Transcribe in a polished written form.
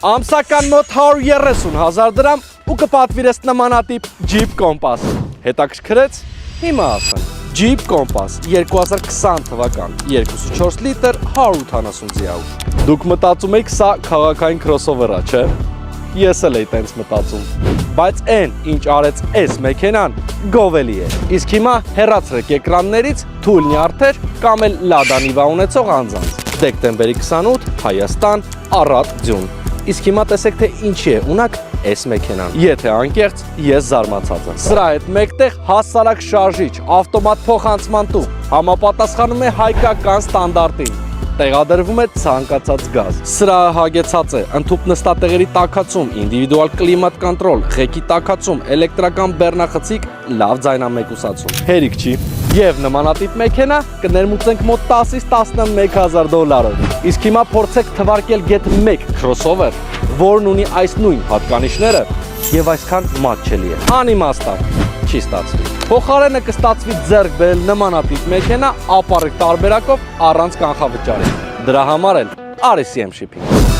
Ամսական մոտ 130,000 դրամ ու կպատվիրես նմանատիպ Jeep Compass։ Հետաքրքրեց։ Հիմա ասեմ։ Jeep Compass 2020 թվական 2.4 լիտր 180 ձիավուր։ Դուք մտածում եք սա քաղաքային crossover-ա, չէ՞։ Ես էլ էի տենց մտածում։ Բայց այն, ինչ արեց այս մեքենան, գովելի է։ Իսկ հիմա հեռացրեք էկրաններից թույլ նյարդեր կամ էլ Lada Niva ունեցող անձանց։ Դեկտեմբերի 28 Հայաստան, Առատ, Ձյուն։ Իսկ հիմա տեսեք, թե ինչի է ունակ այս մեքենան։ Եթե անկեղծ, ես զարմացած եմ։ Սրա հետ մեկտեղ հասարակ շարժիչ, ավտոմատ փոխանցման տուղ, համապատասխանում է հայկական ստանդարտին։ Տեղադրվում է ցանկացած գազ։ Սրա հագեցած է ընդհուպ նստատեղերի տաքացում, ինդիվիդուալ կլիմատ կոնտրոլ, ղեկի տաքացում, էլեկտրական բեռնախցիկ, լավ ձայնամեկուսացում։ Հերիք չի։ Եվ նմանատիպ մեքենա կներմուծենք մոտ 10-ից 11,000 դոլարով։ Իսկ հիմա փորձեք թվարկել Get 1 crossover, որն ունի այս նույն հատկանիշները եւ այսքան մատչելի է։ Անիմաստա չի ստացվի։ Փոխարենը կստացվի ձեռք բերել նմանատիպ մեքենա ապառիկ տարբերակով առանց կանխավճարի։ Դրա համար էլ արի CM Shipping։